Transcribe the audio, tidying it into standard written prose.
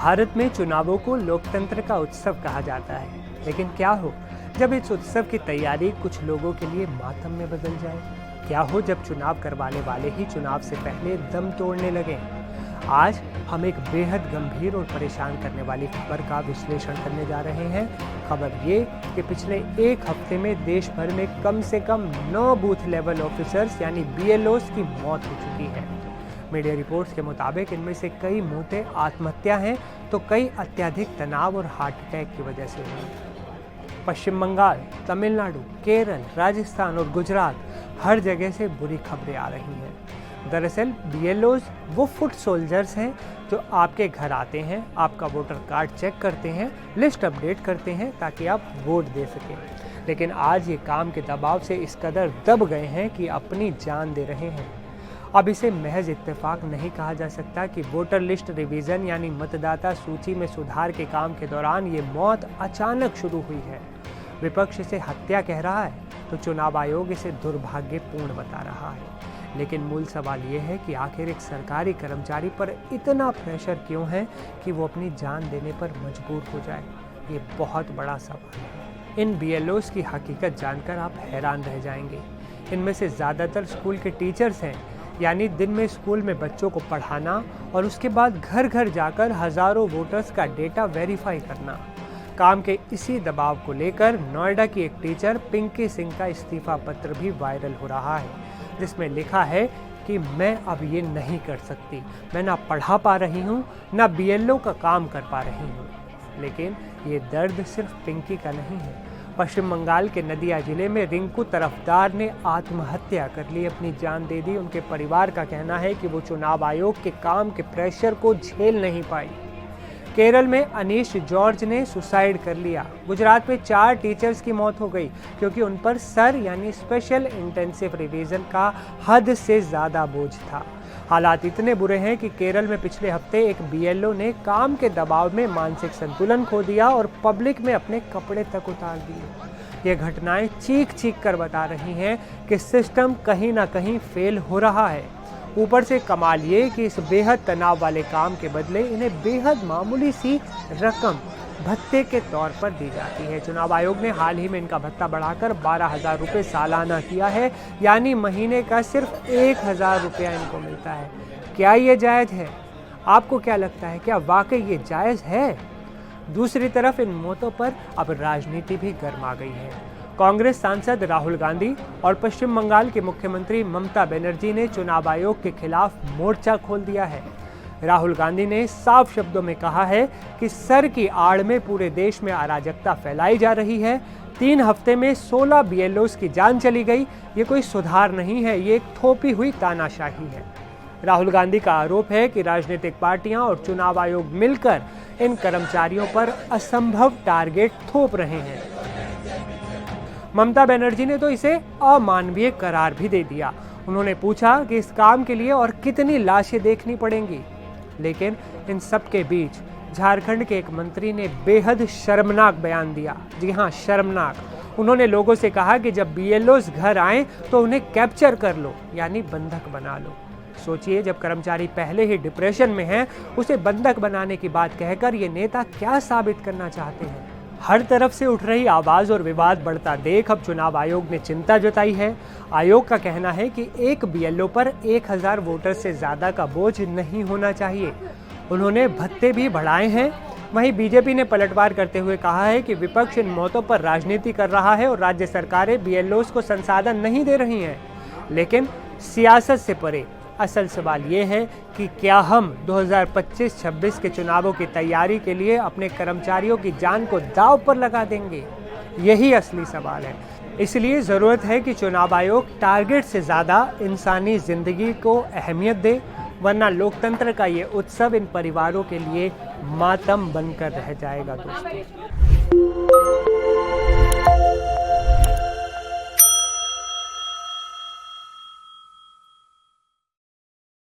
भारत में चुनावों को लोकतंत्र का उत्सव कहा जाता है, लेकिन क्या हो जब इस उत्सव की तैयारी कुछ लोगों के लिए मातम में बदल जाए? क्या हो जब चुनाव करवाने वाले ही चुनाव से पहले दम तोड़ने लगे? आज हम एक बेहद गंभीर और परेशान करने वाली खबर का विश्लेषण करने जा रहे हैं। खबर ये कि पिछले एक हफ्ते में देश भर में कम से कम 9 बूथ लेवल ऑफिसर्स यानी BLOs की मौत हो चुकी है। मीडिया रिपोर्ट्स के मुताबिक इनमें से कई मौतें आत्महत्या हैं तो कई अत्यधिक तनाव और हार्ट अटैक की वजह से हुई। पश्चिम बंगाल, तमिलनाडु, केरल, राजस्थान और गुजरात हर जगह से बुरी खबरें आ रही हैं। दरअसल BLOs वो फुट सोल्जर्स हैं जो आपके घर आते हैं, आपका वोटर कार्ड चेक करते हैं, लिस्ट अपडेट करते हैं ताकि आप वोट दे सकें। लेकिन आज ये काम के दबाव से इस कदर दब गए हैं कि अपनी जान दे रहे हैं। अब इसे महज इत्तेफाक नहीं कहा जा सकता कि वोटर लिस्ट रिवीजन यानी मतदाता सूची में सुधार के काम के दौरान ये मौत अचानक शुरू हुई है। विपक्ष इसे हत्या कह रहा है तो चुनाव आयोग इसे दुर्भाग्यपूर्ण बता रहा है। लेकिन मूल सवाल ये है कि आखिर एक सरकारी कर्मचारी पर इतना प्रेशर क्यों है कि वो अपनी जान देने पर मजबूर हो जाए? ये बहुत बड़ा सवाल है। इन BLOs की हकीकत जानकर आप हैरान रह जाएंगे। इनमें से ज़्यादातर स्कूल के टीचर्स हैं, यानी दिन में स्कूल में बच्चों को पढ़ाना और उसके बाद घर घर जाकर हज़ारों वोटर्स का डेटा वेरीफाई करना। काम के इसी दबाव को लेकर नोएडा की एक टीचर पिंकी सिंह का इस्तीफा पत्र भी वायरल हो रहा है, जिसमें लिखा है कि मैं अब ये नहीं कर सकती। मैं ना पढ़ा पा रही हूँ, ना BLO का काम कर पा रही हूँ। लेकिन ये दर्द सिर्फ पिंकी का नहीं है। पश्चिम बंगाल के नदिया जिले में रिंकू तरफदार ने आत्महत्या कर ली, अपनी जान दे दी। उनके परिवार का कहना है कि वो चुनाव आयोग के काम के प्रेशर को झेल नहीं पाई। केरल में अनीश जॉर्ज ने सुसाइड कर लिया। गुजरात में 4 टीचर्स की मौत हो गई क्योंकि उन पर सर यानी स्पेशल इंटेंसिव रिवीजन का हद से ज़्यादा बोझ था। हालात इतने बुरे हैं कि केरल में पिछले हफ्ते एक BLO ने काम के दबाव में मानसिक संतुलन खो दिया और पब्लिक में अपने कपड़े तक उतार दिए। ये घटनाएं चीख चीख कर बता रही हैं कि सिस्टम कहीं ना कहीं फेल हो रहा है। ऊपर से कमाल ये कि इस बेहद तनाव वाले काम के बदले इन्हें बेहद मामूली सी रकम भत्ते के तौर पर दी जाती है। चुनाव आयोग ने हाल ही में इनका भत्ता बढ़ाकर 12,000 रुपये सालाना किया है, यानी महीने का सिर्फ 1,000 रुपया इनको मिलता है। क्या ये जायज़ है? आपको क्या लगता है, क्या वाकई ये जायज़ है? दूसरी तरफ इन मौतों पर अब राजनीति भी गर्मा गई है। कांग्रेस सांसद राहुल गांधी और पश्चिम बंगाल के मुख्यमंत्री ममता बनर्जी ने चुनाव आयोग के खिलाफ मोर्चा खोल दिया है। राहुल गांधी ने साफ शब्दों में कहा है कि सर की आड़ में पूरे देश में अराजकता फैलाई जा रही है। 3 हफ्ते में 16 BLOs की जान चली गई। ये कोई सुधार नहीं है, ये एक थोपी हुई तानाशाही है। राहुल गांधी का आरोप है कि राजनीतिक पार्टियां और चुनाव आयोग मिलकर इन कर्मचारियों पर असंभव टारगेट थोप रहे हैं। ममता बनर्जी ने तो इसे अमानवीय करार भी दे दिया। उन्होंने पूछा कि इस काम के लिए और कितनी लाशें देखनी पड़ेंगी। लेकिन इन सब के बीच झारखंड के एक मंत्री ने बेहद शर्मनाक बयान दिया। जी हाँ, शर्मनाक। उन्होंने लोगों से कहा कि जब BLOs घर आएं तो उन्हें कैप्चर कर लो, यानी बंधक बना लो। सोचिए, जब कर्मचारी पहले ही डिप्रेशन में है, उसे बंधक बनाने की बात कहकर ये नेता क्या साबित करना चाहते हैं? हर तरफ से उठ रही आवाज़ और विवाद बढ़ता देख अब चुनाव आयोग ने चिंता जताई है। आयोग का कहना है कि एक BLO पर 1,000 वोटर से ज़्यादा का बोझ नहीं होना चाहिए। उन्होंने भत्ते भी बढ़ाए हैं। वहीं BJP ने पलटवार करते हुए कहा है कि विपक्ष इन मौतों पर राजनीति कर रहा है और राज्य सरकारें BLOs को संसाधन नहीं दे रही हैं। लेकिन सियासत से परे असल सवाल ये है कि क्या हम 2025-26 के चुनावों की तैयारी के लिए अपने कर्मचारियों की जान को दांव पर लगा देंगे? यही असली सवाल है। इसलिए ज़रूरत है कि चुनाव आयोग टारगेट से ज़्यादा इंसानी ज़िंदगी को अहमियत दे, वरना लोकतंत्र का ये उत्सव इन परिवारों के लिए मातम बनकर रह जाएगा। दोस्तों।